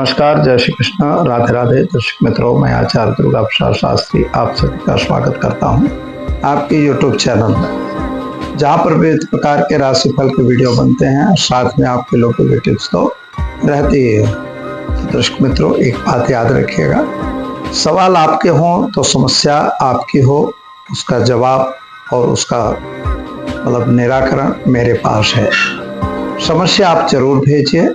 नमस्कार, जय श्री कृष्ण, राधे राधे। दर्शक मित्रों, मैं आचार्य दुर्गा प्रसाद शास्त्री आप सभी का स्वागत करता हूं आपके YouTube चैनल में, जहां पर विविध प्रकार के राशिफल के वीडियो बनते हैं। साथ में आपके लोगों के टिप्स तो रहती है। दर्शक मित्रों, एक बात याद रखिएगा, सवाल आपके हों तो समस्या आपकी हो, उसका जवाब और उसका निराकरण मेरे पास है। समस्या आप जरूर भेजिए,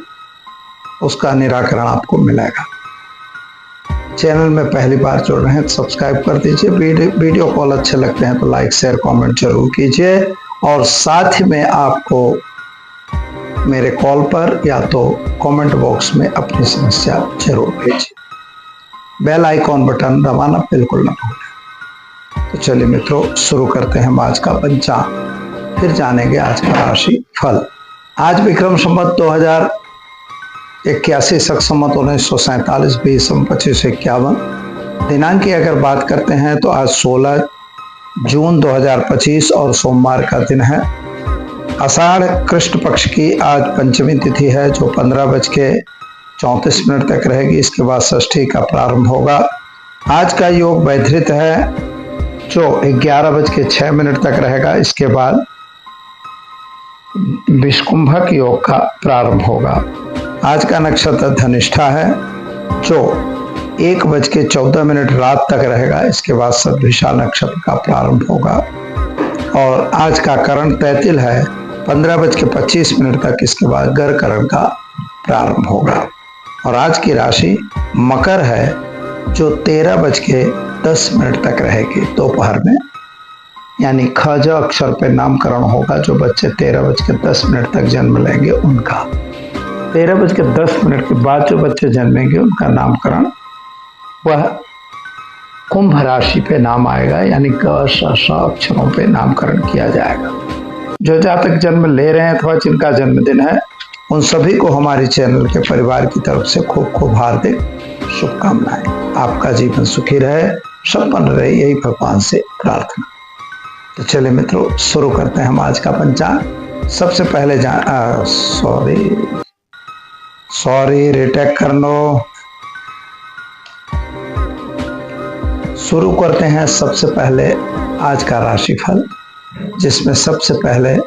उसका निराकरण आपको मिलेगा। चैनल में पहली बार जुड़ रहे हैं तो सब्सक्राइब कर दीजिए। वीडियो कॉल अच्छे लगते हैं तो लाइक शेयर कमेंट जरूर कीजिए, और साथ ही में आपको मेरे कॉल पर या तो कमेंट बॉक्स में अपनी समस्या जरूर भेजिए। बेल आइकॉन बटन दबाना बिल्कुल न भूलें। तो चलिए मित्रों, शुरू करते हैं आज का पंचांग, फिर जानेंगे आज का राशि फल। आज विक्रम संवत 2081 शक संवत 1947 बीसम 2551 दिनांक की अगर बात करते हैं तो आज 16 जून 2025 और सोमवार का दिन है। आषाढ़ कृष्ण पक्ष की आज पंचमी तिथि है, जो 15:34 तक रहेगी। इसके बाद षष्ठी का प्रारंभ होगा। आज का योग वैधृत है, जो 11:06 तक रहेगा। इसके बाद विषकुंभक योग का प्रारंभ होगा। आज का नक्षत्र धनिष्ठा है, जो 1:14 रात तक रहेगा। इसके बाद सद्विषा नक्षत्र का प्रारंभ होगा। और आज का करण तैतिल है, 15:25 तक। इसके बाद गर करण का प्रारंभ होगा। और आज की राशि मकर है, जो 13:10 तक रहेगी दोपहर में, यानी खज अक्षर पे नामकरण होगा। जो बच्चे 13:10 तक जन्म लेंगे उनका, 13:10 के बाद जो बच्चे जन्मेंगे उनका नामकरण वह कुंभ राशि पे नाम आएगा, यानी क श अक्षरों पे नामकरण किया जाएगा। जो जातक जन्म ले रहे हैं अथवा जिनका जन्मदिन है, उन सभी को हमारे चैनल के परिवार की तरफ से खूब खूब हार्दिक शुभकामनाएं। आपका जीवन सुखी रहे, संपन्न रहे, यही भगवान से प्रार्थना। तो चलिए मित्रों, शुरू करते हैं हम आज का पंचांग। सबसे पहले सॉरी रिटेक कर लो। शुरू करते हैं सबसे पहले आज का राशिफल, जिसमें सबसे पहले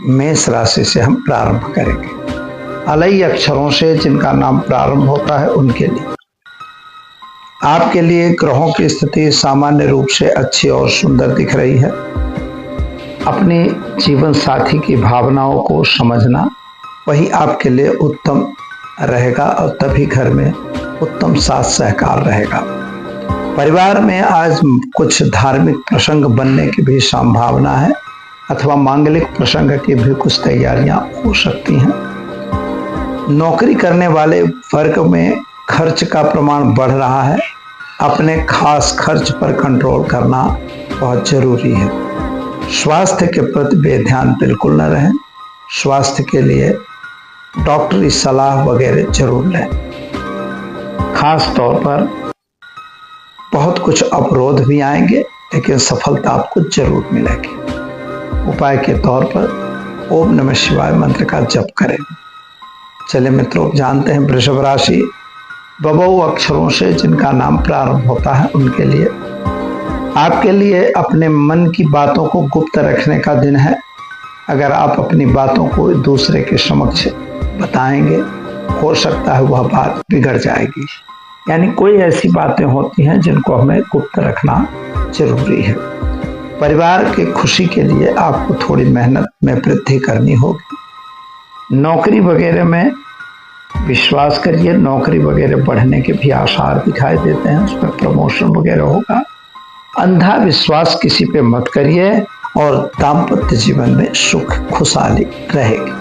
मेष राशि से हम प्रारंभ करेंगे। अलई अक्षरों से जिनका नाम प्रारंभ होता है उनके लिए आपके लिए ग्रहों की स्थिति सामान्य रूप से अच्छी और सुंदर दिख रही है। अपनी जीवन साथी की भावनाओं को समझना वही आपके लिए उत्तम रहेगा, और तभी घर में उत्तम साथ सहकार रहेगा। परिवार में आज कुछ धार्मिक प्रसंग बनने की भी संभावना है, अथवा मांगलिक प्रसंग की भी कुछ तैयारियां हो सकती हैं। नौकरी करने वाले वर्ग में खर्च का प्रमाण बढ़ रहा है। अपने खास खर्च पर कंट्रोल करना बहुत जरूरी है। स्वास्थ्य के प्रति बेध्यान बिल्कुल न रहें। स्वास्थ्य के लिए डॉक्टरी सलाह वगैरह जरूर लें। खास तौर पर बहुत कुछ अवरोध भी आएंगे, लेकिन सफलता आपको जरूर मिलेगी। उपाय के तौर पर ओम नमः शिवाय मंत्र का जप करें। चलिए मित्रों, जानते हैं वृषभ राशि। बबऊ अक्षरों से जिनका नाम प्रारंभ होता है उनके लिए आपके लिए अपने मन की बातों को गुप्त रखने का दिन है। अगर आप अपनी बातों को दूसरे के समक्ष बताएंगे, हो सकता है वह बात बिगड़ जाएगी। यानी कोई ऐसी बातें होती हैं जिनको हमें गुप्त रखना जरूरी है। परिवार की खुशी के लिए आपको थोड़ी मेहनत में वृद्धि करनी होगी। नौकरी वगैरह में विश्वास करिए, नौकरी वगैरह बढ़ने के भी आसार दिखाई देते हैं, उस पर प्रमोशन वगैरह होगा। अंधा विश्वास किसी पे मत करिए, और दाम्पत्य जीवन में सुख खुशहाली रहेगी।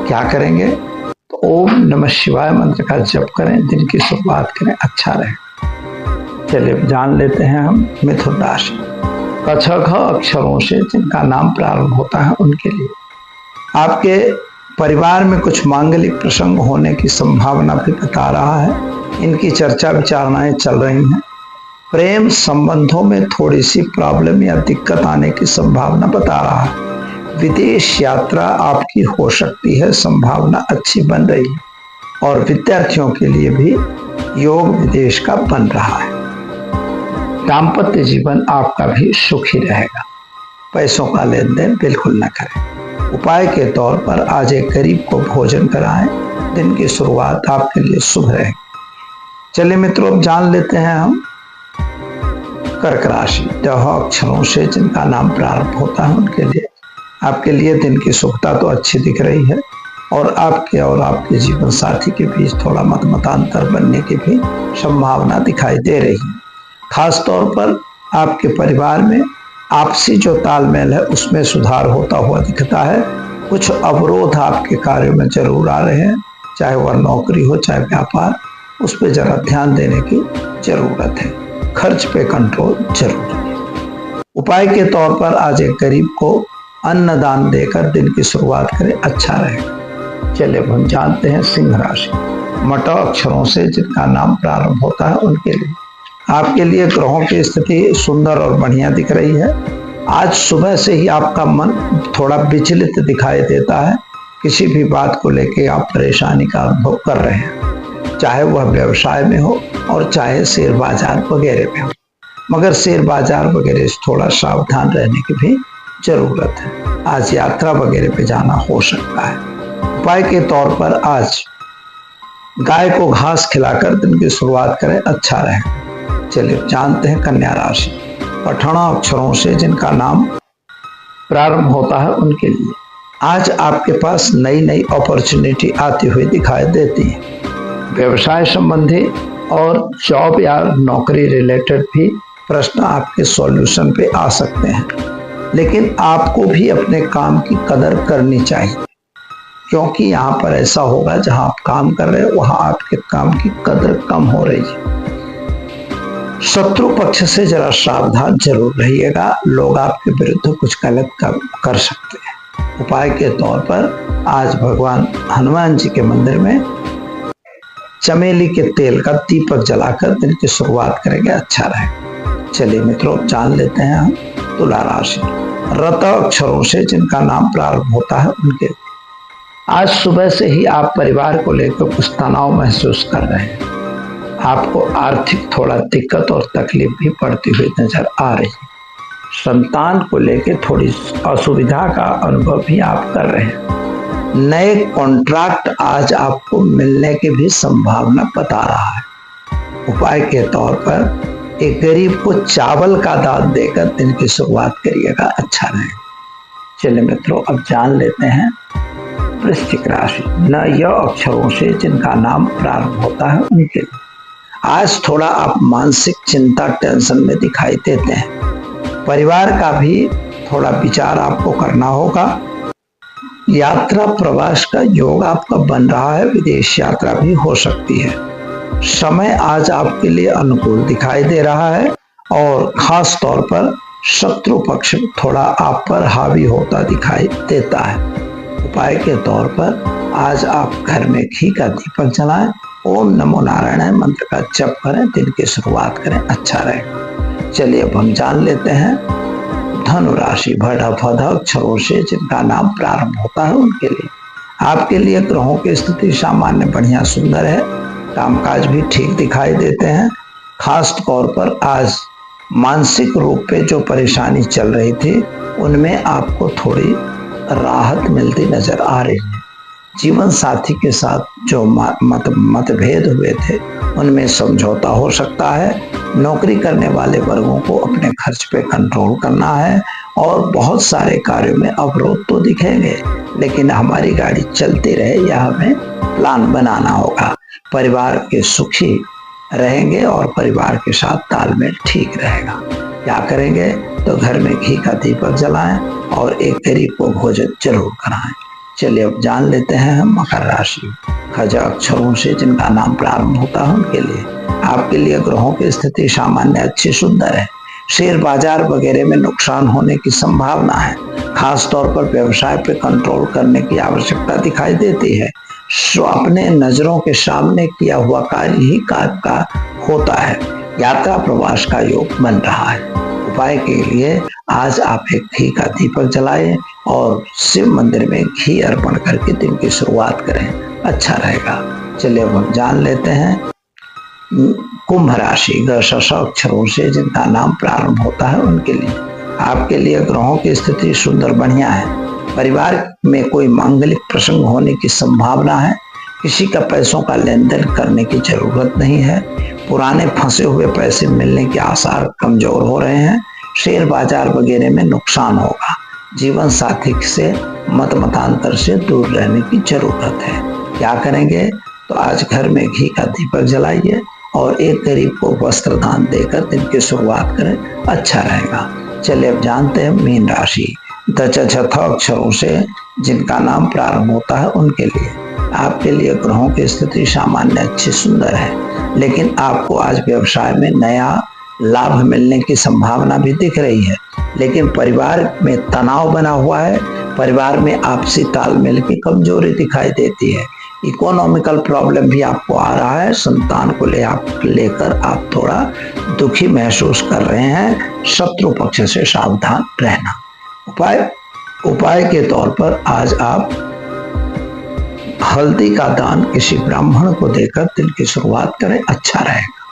क्या करेंगे? तो ओम नमः शिवाय मंत्र का जप करें, दिन की शुरुआत करें, अच्छा रहेगा। चलिए जान लेते हैं हम मिथुन राशि। कछ घ अक्षरों से जिनका नाम प्रारंभ होता है उनके लिए आपके परिवार में कुछ मांगलिक प्रसंग होने की संभावना भी बता रहा है। इनकी चर्चा विचारणाएं चल रही हैं। प्रेम संबंधों में थोड़ी सी प्रॉब्लम या दिक्कत आने की संभावना बता रहा है। विदेश यात्रा आपकी हो सकती है, संभावना अच्छी बन रही है। और विद्यार्थियों के लिए भी योग विदेश का बन रहा है। दाम्पत्य जीवन आपका भी सुखी रहेगा। पैसों का लेन देन बिल्कुल न करें। उपाय के तौर पर आज एक गरीब को भोजन कराएं। दिन की शुरुआत आपके लिए शुभ रहेगी। चलिए मित्रों, अब जान लेते हैं हम कर्क राशि। दह अक्षरों से जिनका नाम प्रारंभ होता है उनके लिए आपके लिए दिन की शुभता तो अच्छी दिख रही है और आपके जीवन साथी के बीच थोड़ा मतमतांतर बनने की भी संभावना दिखाई दे रही है। खास तौर पर आपके परिवार में आपसी जो तालमेल है उसमें सुधार होता हुआ दिखता है। कुछ अवरोध आपके कार्यों में जरूर आ रहे हैं, चाहे वह नौकरी हो चाहे व्यापार, उस पर जरा ध्यान देने की जरूरत है। खर्च पे कंट्रोल जरूरी है। उपाय के तौर पर आज एक गरीब को अन्नदान देकर दिन की शुरुआत करें, अच्छा रहेगा। चलिए हम जानते हैं सिंह राशि। मट अक्षरों से जिनका नाम प्रारंभ होता है उनके लिए आपके लिए ग्रहों की स्थिति सुंदर और बढ़िया दिख रही है। आज सुबह से ही आपका मन थोड़ा विचलित दिखाई देता है। किसी भी बात को लेकर आप परेशानी का अनुभव कर रहे हैं, चाहे वह व्यवसाय में हो और चाहे शेयर बाजार वगैरह में हो, मगर शेयर बाजार वगैरह से थोड़ा सावधान रहने की भी जरूरत है। आज यात्रा वगैरह पे जाना हो सकता है। उपाय के तौर पर आज गाय को घास खिलाकर दिन की शुरुआत करें, अच्छा रहेगा। चलिए जानते हैं कन्या राशि। पठण अक्षरों से जिनका नाम प्रारंभ होता है उनके लिए आज आपके पास नई नई अपॉर्चुनिटी आती हुई दिखाई देती है। व्यवसाय संबंधी और जॉब या नौकरी रिलेटेड भी प्रश्न आपके सॉल्यूशन पे आ सकते हैं, लेकिन आपको भी अपने काम की कदर करनी चाहिए, क्योंकि यहाँ पर ऐसा होगा जहाँ आप काम कर रहे हो वहाँ आपके काम की कदर कम हो रही है। शत्रु पक्ष से जरा सावधान जरूर रहिएगा, लोग आपके विरुद्ध कुछ गलत कर सकते हैं। उपाय के तौर पर आज भगवान हनुमान जी के मंदिर में चमेली के तेल का दीपक जलाकर दिन की शुरुआत करेंगे, अच्छा रहेगा। चलिए मित्रों, जान लेते हैं हम तुला राशि। रत अक्षरों से जिनका नाम प्रारंभ होता है उनके आज सुबह से ही आप परिवार को लेकर कुछ तनाव महसूस कर रहे हैं। आपको आर्थिक थोड़ा दिक्कत और तकलीफ भी पड़ती हुई नजर आ रही है। संतान को लेकर थोड़ी असुविधा का अनुभव भी आप कर रहे हैं। नए कॉन्ट्रैक्ट आज आपको मिलने की भी संभावना बता रहा है। उपाय के तौर पर एक गरीब को चावल का दान देकर दिन की शुरुआत करिएगा, अच्छा रहेगा। चलिए मित्रों, अब जान लेते हैं वृश्चिक राशि। न यह अक्षरों से जिनका नाम प्रारंभ होता है उनके लिए आज थोड़ा आप मानसिक चिंता टेंशन में दिखाई देते हैं। परिवार का भी थोड़ा विचार आपको करना होगा। यात्रा प्रवास का योग आपका बन रहा है, विदेश यात्रा भी हो सकती है। समय आज आपके लिए अनुकूल दिखाई दे रहा है और खास तौर पर शत्रु पक्ष थोड़ा आप पर हावी होता दिखाई देता है। उपाय के तौर पर आज आप घर में घी का दीपक जलाएं, ओम नमो नारायण मंत्र का जप करें, दिन की शुरुआत करें, अच्छा रहेगा। चलिए अब हम जान लेते हैं धनु राशि। भड फध अक्षरों से जिनका नाम प्रारंभ होता है उनके लिए आपके लिए ग्रहों की स्थिति सामान्य बढ़िया सुंदर है। कामकाज भी ठीक दिखाई देते हैं। खास तौर पर आज मानसिक रूप पे जो परेशानी चल रही थी उनमें आपको थोड़ी राहत मिलती नजर आ रही है। जीवन साथी के साथ जो मतभेद हुए थे उनमें समझौता हो सकता है। नौकरी करने वाले वर्गों को अपने खर्च पे कंट्रोल करना है और बहुत सारे कार्यों में अवरोध तो दिखेंगे, लेकिन हमारी गाड़ी चलती रहे यह हमें प्लान बनाना होगा। परिवार के सुखी रहेंगे और परिवार के साथ तालमेल ठीक रहेगा। क्या करेंगे तो घर में घी का दीपक जलाएं और एक गरीब को भोजन जरूर कराएं। चलिए अब जान लेते हैं हम मकर राशि। खज अक्षरों से जिनका नाम प्रारंभ होता है उनके लिए आपके लिए ग्रहों की स्थिति सामान्य अच्छी सुंदर है। शेयर बाजार वगैरह में नुकसान होने की संभावना है। खास तौर पर व्यवसाय पे कंट्रोल करने की आवश्यकता दिखाई देती है। अपने नजरों के सामने किया हुआ कार्य ही कार्य का होता है। यात्रा प्रवास का योग बन रहा है। उपाय के लिए आज आप एक घी का दीपक जलाएं और शिव मंदिर में घी अर्पण करके दिन की शुरुआत करें, अच्छा रहेगा। चलिए अब हम जान लेते हैं कुंभ राशि अक्षरों से जिनका नाम प्रारंभ होता है उनके लिए। आपके लिए ग्रहों की स्थिति सुंदर बढ़िया है। परिवार में कोई मांगलिक प्रसंग होने की संभावना है। किसी का पैसों का लेन देन करने की जरूरत नहीं है। पुराने फंसे हुए पैसे मिलने के आसार कमजोर हो रहे हैं। शेयर बाजार वगैरह में नुकसान होगा। जीवन साथी से मतांतर से दूर रहने की जरूरत है। क्या करेंगे? तो आज घर में घी का दीपक जलाइए और एक गरीब को वस्त्र दान देकर दिन की शुरुआत करें, अच्छा रहेगा। चलिए अब जानते हैं मीन राशि अक्षरों से जिनका नाम प्रारंभ होता है उनके लिए। आपके लिए ग्रहों की स्थिति सामान्य अच्छी सुंदर है, लेकिन आपको आज व्यवसाय में नया लाभ मिलने की संभावना भी दिख रही है। लेकिन परिवार में तनाव बना हुआ है। परिवार में आपसी तालमेल की कमजोरी दिखाई देती है। इकोनॉमिकल प्रॉब्लम भी आपको आ रहा है। संतान को लेकर आप थोड़ा दुखी महसूस कर रहे हैं। शत्रु पक्ष से सावधान रहना। उपाय के तौर पर आज आप हल्दी का दान किसी ब्राह्मण को देकर दिन की शुरुआत करें, अच्छा रहेगा।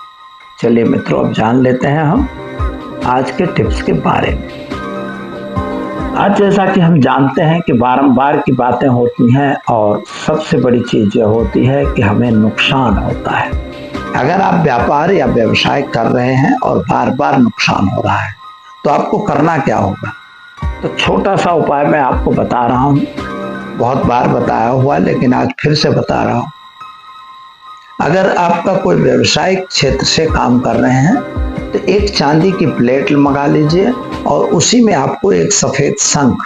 चलिए मित्रों, अब जान लेते हैं हम आज के टिप्स के बारे में। आज जैसा कि हम जानते हैं कि बारंबार की बातें होती हैं और सबसे बड़ी चीज यह होती है कि हमें नुकसान होता है। अगर आप व्यापार या व्यवसाय कर रहे हैं और बार बार नुकसान हो रहा है तो आपको करना क्या होगा? तो छोटा सा उपाय मैं आपको बता रहा हूँ। बहुत बार बताया हुआ लेकिन आज फिर से बता रहा हूँ। अगर आपका कोई व्यवसायिक क्षेत्र से काम कर रहे हैं तो एक चांदी की प्लेट मंगा लीजिए और उसी में आपको एक सफेद शंख,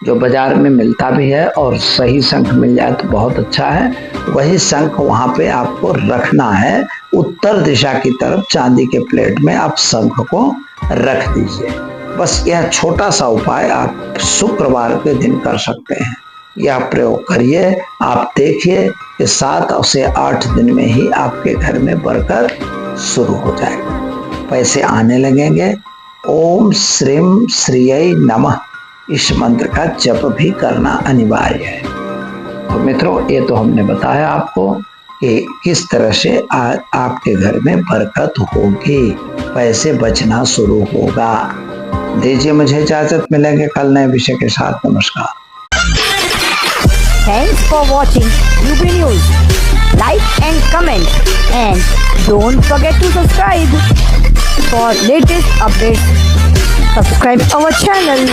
जो बाजार में मिलता भी है और सही शंख मिल जाए तो बहुत अच्छा है, वही शंख वहां पे आपको रखना है। उत्तर दिशा की तरफ चांदी के प्लेट में आप शंख को रख दीजिए। बस यह छोटा सा उपाय आप शुक्रवार के दिन कर सकते हैं। यह प्रयोग करिए, आप देखिए कि 7 से 8 दिन में ही आपके घर में बरकत शुरू हो जाएगी, पैसे आने लगेंगे। ओम श्रीम श्रीय नमः इस मंत्र का जप भी करना अनिवार्य है। तो मित्रों, ये तो हमने बताया आपको कि किस तरह से आपके घर में बरकत होगी, पैसे बचना शुरू होगा। दीजिए मुझे इजाजत, मिलेंगे कल नए विषय के साथ। नमस्कार। Thanks for watching UP News. Like and comment, and don't forget to subscribe for latest updates. Subscribe our channel.